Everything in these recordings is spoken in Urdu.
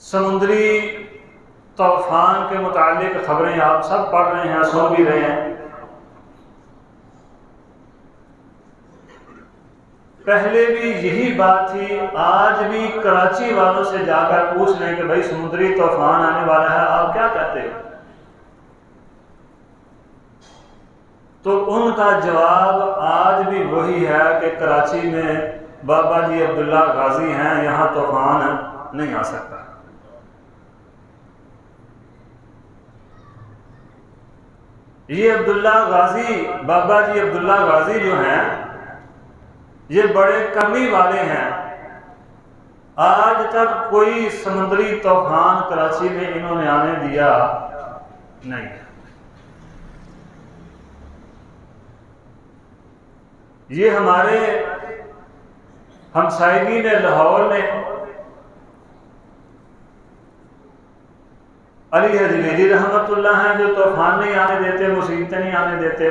سمندری طوفان کے متعلق خبریں آپ سب پڑھ رہے ہیں، سن بھی رہے ہیں۔ پہلے بھی یہی بات تھی، آج بھی کراچی والوں سے جا کر پوچھ لیں کہ بھائی سمندری طوفان آنے والا ہے، آپ کیا کہتے ہیں؟ تو ان کا جواب آج بھی وہی ہے کہ کراچی میں بابا جی عبداللہ غازی ہیں، یہاں طوفان نہیں آ سکتا۔ یہ عبداللہ غازی، بابا جی عبداللہ غازی جو ہیں، یہ بڑے کمی والے ہیں۔ آج تک کوئی سمندری طوفان کراچی میں انہوں نے آنے دیا نہیں۔ یہ ہمارے ہمسائیگی میں لاہور میں علی حجویری رحمت اللہ ہیں، جو طوفان نہیں آنے دیتے، مصیبتیں نہیں آنے دیتے،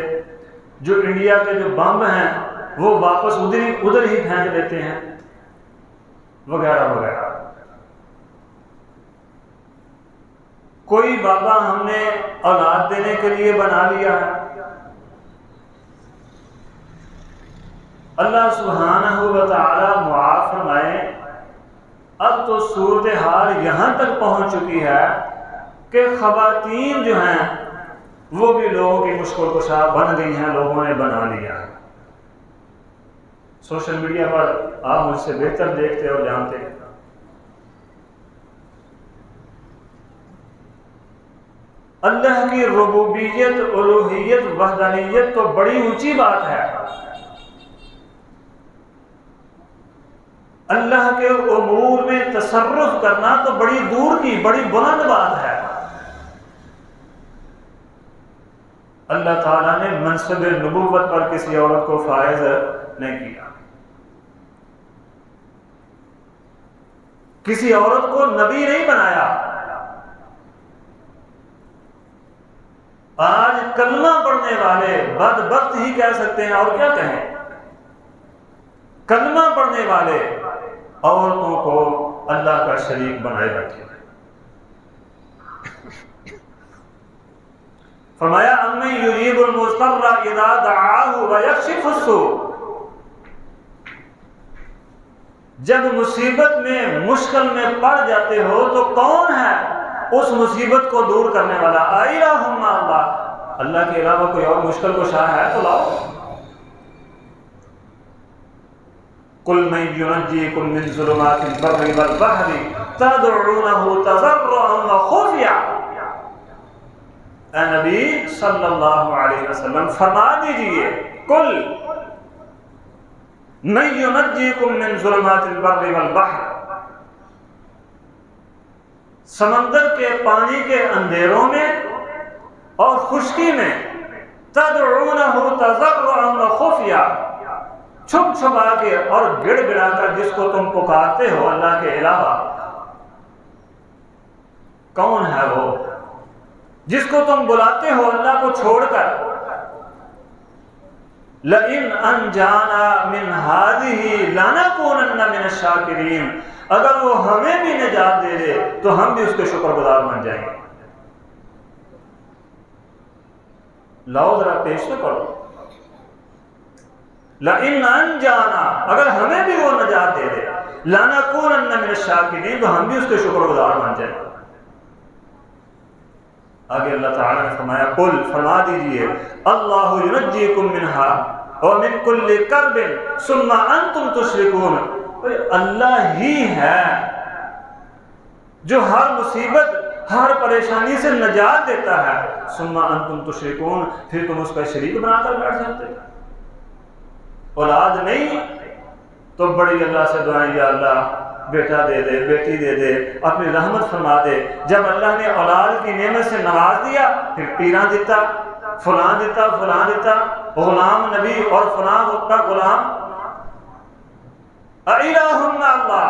جو انڈیا کے جو بم ہیں وہ واپس ادھر ہی پھینک دیتے ہیں، وغیرہ وغیرہ۔ کوئی بابا ہم نے اولاد دینے کے لیے بنا لیا ہے، اللہ سبحانہ و تعالی معاف فرمائے۔ اب تو صورتحال یہاں تک پہنچ چکی ہے کہ خواتین جو ہیں وہ بھی لوگوں کی مشکل کشا بن گئی ہیں، لوگوں نے بنا لیا ہے۔ سوشل میڈیا پر آپ مجھ سے بہتر دیکھتے اور جانتے ہیں۔ اللہ کی ربوبیت، الوہیت، وحدانیت تو بڑی اونچی بات ہے، اللہ کے امور میں تصرف کرنا تو بڑی دور کی، بڑی بلند بات ہے۔ اللہ تعالیٰ نے منصب نبوت پر کسی عورت کو فائز نہیں کیا، کسی عورت کو نبی نہیں بنایا۔ آج کلمہ پڑھنے والے بدبخت ہی کہہ سکتے ہیں، اور کیا کہیں، کلمہ پڑھنے والے عورتوں کو اللہ کا شریک بنائے بیٹھے ہیں۔ فرمایا امن یجیب المضطر اذا دعاہ ویکشف السوء، جب مصیبت میں، مشکل میں پڑ جاتے ہو تو کون ہے اس مصیبت کو دور کرنے والا؟ الہم اللہ، اللہ کے علاوہ کوئی اور مشکل کشا ہے تو لاؤ۔ قل من ينجيكم من ظلمات البر والبحر تدعونه تضرعا وخفيا، اے نبی صلی اللہ علیہ وسلم فرما دیجئے، قل من ينجيكم من ظلمات البر والبحر، سمندر کے پانی کے اندھیروں میں اور خشکی میں، تدعونه تضرعا وخفيا، چھپ چھپا کے اور گڑ گڑا کر جس کو تم پکارتے ہو اللہ کے علاوہ، کون ہے وہ جس کو تم بلاتے ہو اللہ کو چھوڑ کر؟ لئن انجانا من هذه لنکونن من الشاکرین، اگر وہ ہمیں بھی نجات دے دے تو ہم بھی اس کے شکر گزار بن جائیں گے۔ لاؤ ذرا پیش تو کرو، لئن انجانا، اگر ہمیں بھی وہ نجات دے دے، لنکونن من الشاکرین، تو ہم بھی اس کے شکر گزار بن جائیں گے۔ آگے اللہ تعالیٰ نے فرمایا قل، فرما دیجئے، اللہ ینجیکم منہا ومن کل کرب ثم انتم تشرکون، اللہ ہی ہے جو ہر مصیبت، ہر پریشانی سے نجات دیتا ہے، ثم انتم تشرکون، پھر تم اس کا شریک بنا کر بیٹھ جاتے ہو۔ اولاد نہیں تو بڑی اللہ سے دعائیں، یا اللہ بیٹا دے دے، بیٹی دے دے، اپنی رحمت فرما دے۔ جب اللہ نے اولاد کی نعمت سے نواز دیا پھر پیراں دیتا، فلاں دیتا، فلاں دیتا، غلام نبی اور فلاں کا غلام۔ الہم مع اللہ،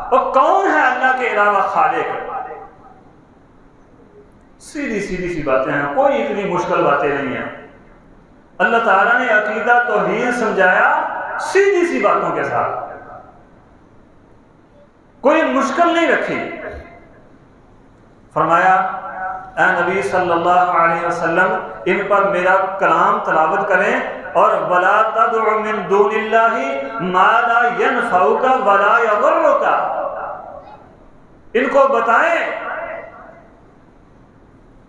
اور کون ہے اللہ کے علاوہ خالق؟ سیدھی سیدھی سی باتیں ہیں، کوئی اتنی مشکل باتیں نہیں ہیں۔ اللہ تعالیٰ نے عقیدہ توحید سمجھایا سیدھی سی باتوں کے ساتھ، کوئی مشکل نہیں رکھی۔ فرمایا اے نبی صلی اللہ علیہ وسلم ان پر میرا کلام تلاوت کریں اور ولا تدع من دون اللہ ما لا ينفعک ولا یضرک، ان کو بتائیں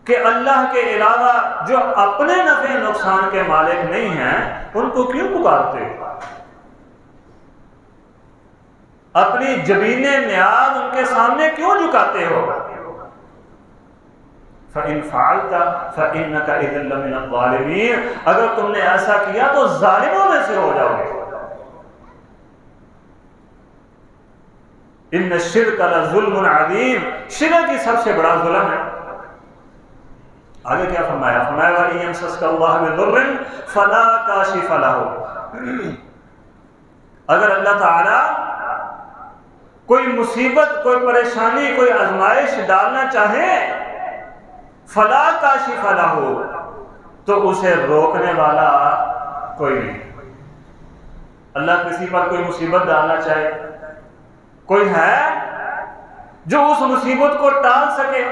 کہ اللہ کے علاوہ جو اپنے نفع نقصان کے مالک نہیں ہیں ان کو کیوں پکارتے، اپنی جبین نیاز ان کے سامنے کیوں جھکاتے ہو؟ فَإِن فَعَلْتَ فَإِنَّكَ إِذًا لَّمِنَ الظَّالِمِينَ، اگر تم نے ایسا کیا تو ظالموں میں سے ہو جاؤ گے۔ إِنَّ الشِّرْكَ لَظُلْمٌ عَظِيمٌ، شرک ہی سب سے بڑا ظلم ہے۔ آگے کیا فرمایا؟ فرمایا وَإِن يَمْسَسْكَ اللَّهُ بِضُرٍّ فَلَا كَاشِفَ لَهُ، اگر اللہ تعالیٰ کوئی مصیبت، کوئی پریشانی، کوئی آزمائش ڈالنا چاہے، فلا کاشف لہ، تو اسے روکنے والا کوئی نہیں۔ اللہ کسی پر کوئی مصیبت ڈالنا چاہے، کوئی ہے جو اس مصیبت کو ٹال سکے؟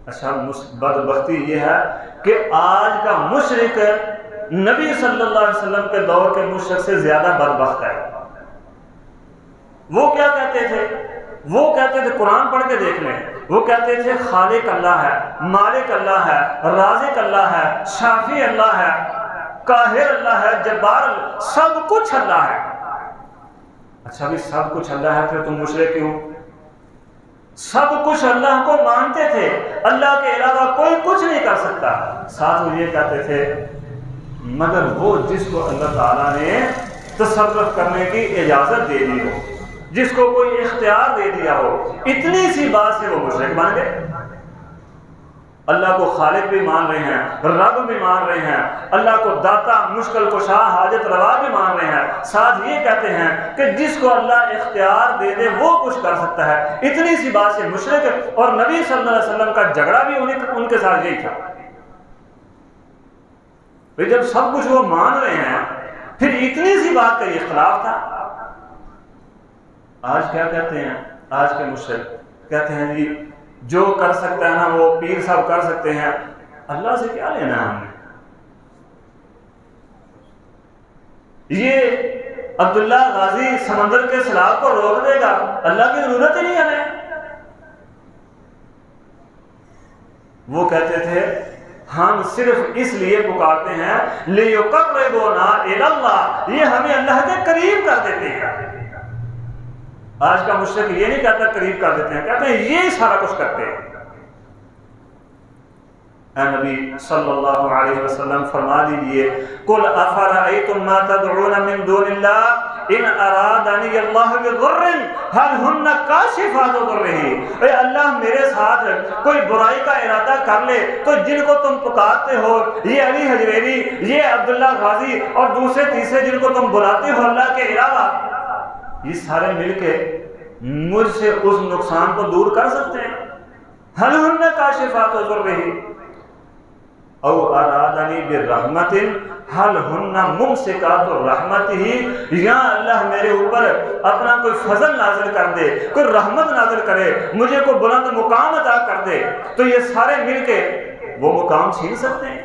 اچھا بدبختی یہ ہے کہ آج کا مشرک نبی صلی اللہ علیہ وسلم کے دور کے مشرک سے زیادہ بدبخت ہے۔ وہ کیا کہتے تھے؟ وہ کہتے تھے، قرآن پڑھ کے دیکھ لیں، وہ کہتے تھے خالق اللہ ہے، مالک اللہ ہے، رازق اللہ ہے، شافی اللہ ہے، قاہر اللہ ہے، جبار اللہ، سب کچھ اللہ ہے۔ اچھا بھی سب کچھ اللہ ہے، پھر تم مشرک کیوں؟ سب کچھ اللہ کو مانتے تھے، اللہ کے علاوہ کوئی کچھ نہیں کر سکتا۔ ساتھ وہ یہ کہتے تھے مگر وہ جس کو اللہ تعالیٰ نے تصرف کرنے کی اجازت دے دی ہو، جس کو کوئی اختیار دے دیا ہو، اتنی سی بات سے وہ مشرک بن گئے۔ اللہ کو خالق بھی مان رہے ہیں، رب بھی مان رہے ہیں، اللہ کو داتا، مشکل کشا، حاجت روا بھی مان رہے ہیں، ساتھ یہ کہتے ہیں کہ جس کو اللہ اختیار دے دے وہ کچھ کر سکتا ہے، اتنی سی بات سے مشرک۔ اور نبی صلی اللہ علیہ وسلم کا جھگڑا بھی ان کے ساتھ یہی تھا۔ جب سب کچھ وہ مان رہے ہیں پھر اتنی سی بات کا یہ اختلاف تھا۔ آج کیا کہتے ہیں؟ آج کے مشرک کہتے ہیں جی جو کر سکتا ہے نا وہ پیر صاحب کر سکتے ہیں، اللہ سے کیا لینا ہے ہم نے؟ یہ عبداللہ غازی سمندر کے سیلاب کو روک دے گا، اللہ کی ضرورت ہی نہیں ہمیں۔ وہ کہتے تھے ہم صرف اس لیے پکارتے ہیں لِيُقَرِّبُونَا إِلَى اللَّهِ، یہ ہمیں اللہ کے قریب کر دیتے ہیں۔ آج کا مشرک یہ نہیں کہتا قریب کر دیتے ہیں، کہتے ہیں یہ سارا کچھ کرتے ہیں۔ اے نبی صلی اللہ علیہ وسلم فرما دیجئے قُلْ أَفَرَأَيْتُمْ مَا تَدْعُونَ مِن دُونِ اللَّهِ إِنْ أَرَادَنِيَ اللَّهُ بِضُرٍّ هَلْ هُنَّ كَاشِفَاتُ ضُرِّهِ، اے اللہ میرے ساتھ کوئی برائی کا ارادہ کر لے تو جن کو تم پکارتے ہو، یہ علی حجویری، یہ عبداللہ غازی اور دوسرے تیسرے جن کو تم بلاتے ہو اللہ کے علاوہ، یہ سارے مل کے مجھ سے اس نقصان کو دور کر سکتے ہیں؟ هَلْ هُنَّ كَاشِفَاتُ ضُرِّهِ او ارادنی برحمت هل ہن ممسکات رحمتہ، یا اللہ میرے اوپر اپنا کوئی فضل نازل کر دے، کوئی رحمت نازل کرے، مجھے کوئی بلند مقام عطا کر دے، تو یہ سارے مل کے وہ مقام چھین سکتے ہیں۔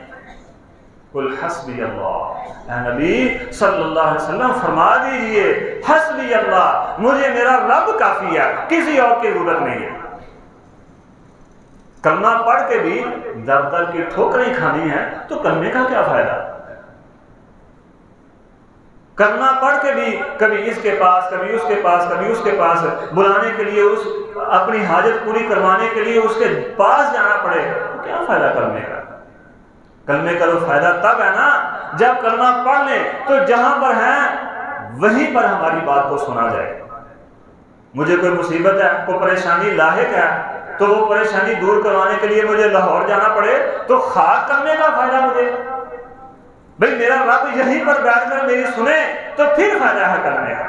قل حسبی اللہ، اے نبی صلی اللہ علیہ وسلم فرما دیجئے حسبی اللہ، مجھے میرا رب کافی ہے، کسی اور کی ضرورت نہیں ہے۔ کلمہ پڑھ کے بھی در در کی ٹھوکریں کھانی ہیں تو کلمے کا کیا فائدہ؟ کلمہ پڑھ کے بھی کبھی اس کے پاس، کبھی اس کے پاس، کبھی اس کے پاس بلانے کے لیے، اس اپنی حاجت پوری کروانے کے لیے اس کے پاس جانا پڑے، تو کیا فائدہ کلمے کا؟ کلمے کا تو فائدہ تب ہے نا جب کلمہ پڑھ لیں تو جہاں پر ہیں وہیں پر ہماری بات کو سنا جائے۔ مجھے کوئی مصیبت ہے، کوئی پریشانی لاحق ہے، تو وہ پریشانی دور کروانے کے لیے مجھے لاہور جانا پڑے تو خاک کرنے کا فائدہ مجھے؟ بھئی میرا رب یہیں پر بیٹھ کر میری سنے تو پھر فائدہ ہے کرنے کا۔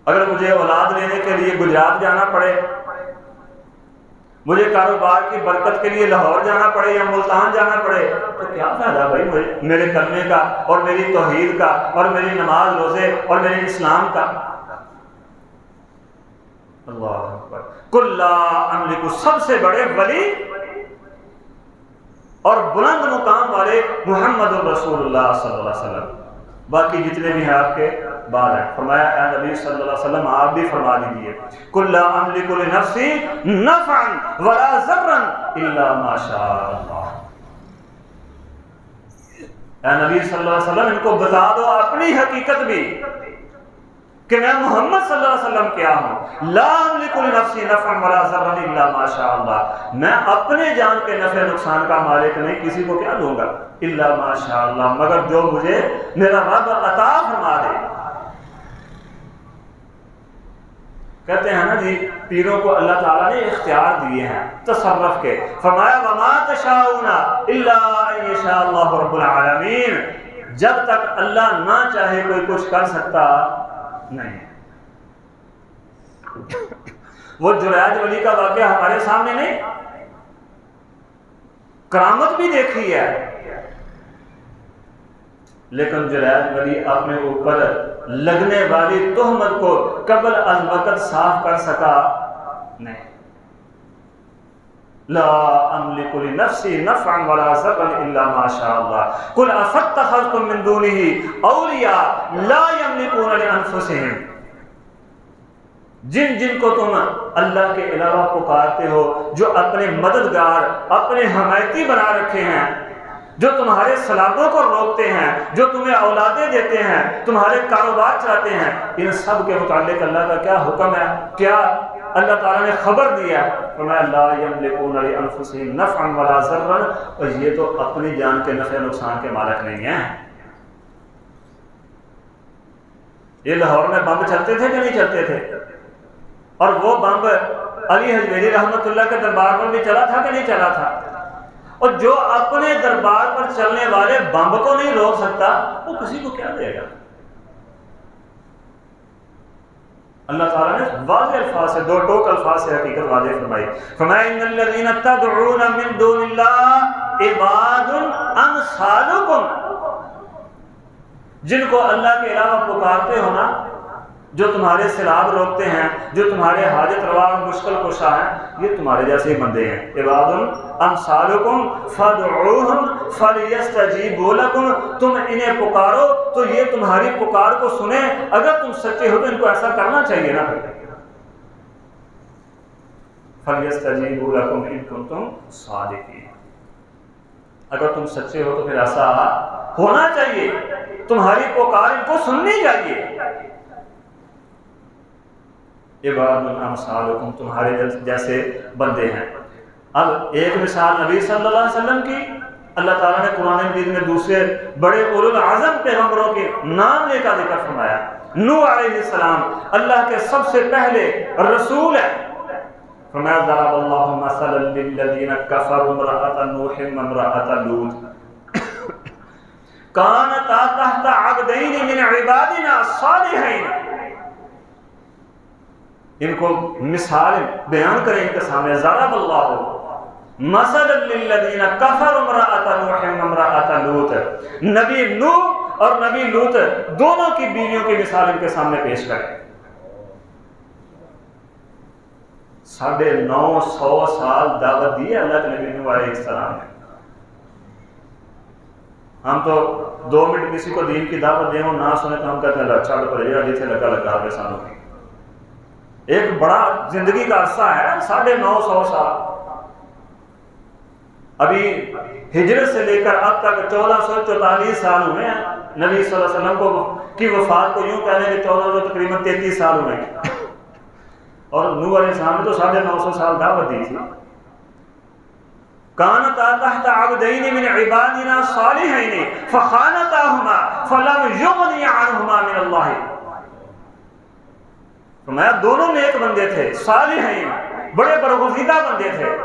اگر مجھے اولاد لینے کے لیے گجرات جانا پڑے، مجھے کاروبار کی برکت کے لیے لاہور جانا پڑے یا ملتان جانا پڑے، تو کیا فائدہ بھائی مجھے میرے کلمے کا اور میری توحید کا اور میری نماز روزے اور میرے اسلام کا؟ اللہ اکبر. قل لا املک، سب سے بڑے ولی اور بلند مقام والے محمد الرسول اللہ صلی اللہ علیہ وسلم. باقی جتنے بھی ہیں آپ کے بعد ہیں. فرمایا اے نبی صلی اللہ علیہ وسلم آپ بھی فرما دیجیے قل لا املک لنفسی نفعا ولا ضرا الا ما شاء اللہ. اے نبی صلی اللہ علیہ وسلم ان کو بتا دو اپنی حقیقت بھی کہ میں محمد صلی اللہ علیہ وسلم کیا ہوں. لا املک لنفسی نفعا ولا ضرا الا ما شاء اللہ، میں اپنے جان کے نفع نقصان کا مالک نہیں، کسی کو کیا دوں گا الا ما شاء اللہ، مگر جو مجھے میرا رب عطا فرما دے. کہتے ہیں نا جی پیروں کو اللہ تعالیٰ نے اختیار دیے ہیں تصرف کے. فرمایا وما تشاءون الا ان یشاء اللہ رب العالمین، جب تک اللہ نہ چاہے کوئی کچھ کر سکتا نہیں. وہ جریج ولی کا واقعہ ہمارے سامنے نہیں، کرامت بھی دیکھی ہے، لیکن جریج ولی اپنے اوپر لگنے والی تہمت کو قبل از وقت صاف کر سکا نہیں. لا املک لنفسی نفعا ولا ضرا الا ما شاء اللہ قل افاتخذتم من دونه اولیاء لا یملکون لانفسهم. جن کو تم اللہ کے علاوہ پکارتے ہو، جو اپنے مددگار اپنے حمایتی بنا رکھے ہیں، جو تمہارے سلاموں کو روکتے ہیں، جو تمہیں اولادیں دیتے ہیں، تمہارے کاروبار چلاتے ہیں، ان سب کے متعلق اللہ کا کیا حکم ہے، کیا اللہ تعالیٰ نے خبر دیا؟ فرمایا لا یملکون لانفسهم نفعا ولا ضرا، اور یہ تو اپنی جان کے نفع نقصان کے مالک نہیں ہیں. یہ لاہور میں بم چلتے تھے کہ نہیں چلتے تھے؟ اور وہ بم علی حجویری رحمت اللہ کے دربار پر بھی چلا تھا کہ نہیں چلا تھا؟ اور جو اپنے دربار پر چلنے والے بم کو نہیں روک سکتا وہ کسی کو کیا دے گا؟ اللہ تعالیٰ نے واضح الفاظ سے، دو ٹوک الفاظ سے حقیقت واضح فرمائی. فرمایا ان الذین تدعون من دون اللہ عباد امثالکم، جن کو اللہ کے علاوہ پکارتے ہو نا، جو تمہارے سیلاب روکتے ہیں، جو تمہارے حاجت روا مشکل کشا ہیں، یہ تمہارے جیسے بندے ہیں. عباد امثالکم فادعوہم فلیستجیبوا لکم، تم انہیں پکارو تو یہ تمہاری پکار کو سنیں. اگر تم سچے ہو تو ان کو ایسا کرنا چاہیے نا. فلیستجیبوا لکم ان کنتم صادقین، اگر تم سچے ہو تو پھر ایسا ہونا چاہیے، تمہاری پکار ان کو سننی چاہیے. عباد امثالکم، تمہارے جیسے بندے ہیں. اب ایک مثال نبی صلی اللہ علیہ وسلم کی، اللہ تعالیٰ نے قرآن مجید میں دوسرے بڑے اولو العزم پیغمبروں کے نام لے کر ذکر فرمایا. نوح علیہ السلام اللہ کے سب سے پہلے رسول ہے. فرمایا ضرب اللہ مثلا للذین کفروا امرأة نوح وامرأة لوط کانتا تحت عبدین من عبادنا صالحین. ان کو مثال بیان کریں ان کے سامنے. ضرب اللہ مثلا للذین کفروا امرأة نوح وامرأة لوط، نبی نوح اور نبی لوط دونوں کی بیویوں کی مثال ان کے سامنے پیش کریں. 950 سال دعوت دی ہے اللہ کے نبی نوح علیہ السلام نے. ہم تو 2 منٹ کسی کو دین کی دعوت دیں نہ سنے تو ہم کہتے ہیں اچھا تو پڑے جیسے لگا کے سامنے. ایک بڑا زندگی کا عرصہ ہے 950 سال. ابھی ہجرت سے لے کر اب تک 1444 سال ہوئے ہیں. نبی صلی اللہ علیہ وسلم کی وفات کو یوں کہنے کہ 1433 سال ہوئے ہیں. اور نوح علیہ السلام نے تو 950 سال دعوت دی تھی. کانتا تحت عبدین من عبادنا صالحین فخانتاہما فلم یغنی عنہما من اللہ. فرمایا دونوں نیک بندے تھے، صالحین، بڑے برگزیدہ بندے تھے.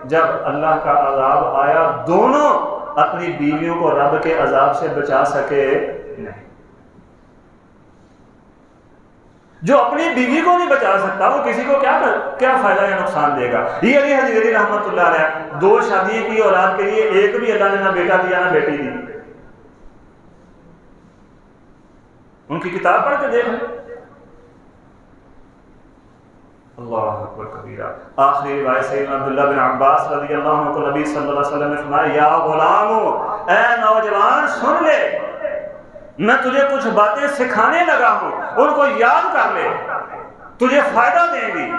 جب اللہ کا عذاب آیا دونوں اپنی بیویوں کو رب کے عذاب سے بچا سکے نہیں. جو اپنی بیوی کو نہیں بچا سکتا وہ کسی کو کیا فائدہ یا نقصان دے گا. یہ علی حجویری رحمت اللہ علیہ 2 شادی کی اولاد کے لیے ایک بھی اللہ نے نہ بیٹا دیا نہ بیٹی دی. ان کی کتاب پڑھ کے دیکھ لیں. اللہ اکبر کبیرہ۔ آخری روایت سیدنا عبداللہ بن عباس رضی اللہ عنہ کو نبی صلی اللہ علیہ وسلم نے فرمایا یا غلامو، اے نوجوان سن لے، میں تجھے کچھ باتیں سکھانے لگا ہوں، ان کو یاد کر لے، تجھے فائدہ دیں گی۔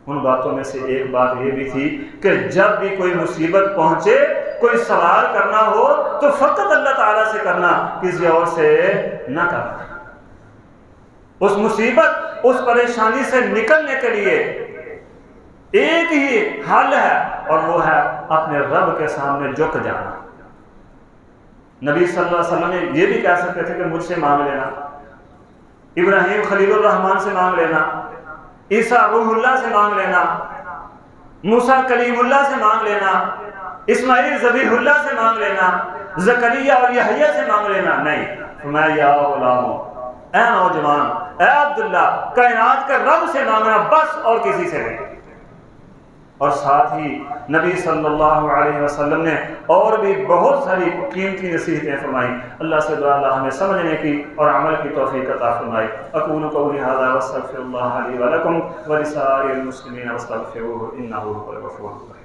ان باتوں میں سے ایک بات یہ بھی تھی کہ جب بھی کوئی مصیبت پہنچے، کوئی سوال کرنا ہو تو فقط اللہ تعالیٰ سے کرنا، کسی اور سے نہ کرنا۔ اس مصیبت، اس پریشانی سے نکلنے کے لیے ایک ہی حل ہے، اور وہ ہے اپنے رب کے سامنے جھک جانا۔ نبی صلی اللہ علیہ وسلم نے یہ بھی کہہ سکتے تھے کہ مجھ سے مانگ لینا، ابراہیم خلیل الرحمن سے مانگ لینا، عیسیٰ روح اللہ سے مانگ لینا، موسیٰ کلیم اللہ سے مانگ لینا، اسماعیل ذبیح اللہ سے مانگ لینا، زکریا اور یحییٰ سے مانگ لینا۔ نہیں، فرمایا یا غلامو، اے نوجوان، اے عبداللہ، کائنات کے رب سے مانگنا بس، اور کسی سے نہیں۔ اور ساتھ ہی نبی صلی اللہ علیہ وسلم نے اور بھی بہت ساری قیمتی نصیحتیں فرمائیں۔ اللہ سے دعا اللہ ہمیں سمجھنے کی اور عمل کی توفیق عطا فرمائے۔ اقول قولی ھذا واستغفر اللہ لی ولکم ولسائر المسلمین واستغفروہ انہ هو الغفور الرحیم۔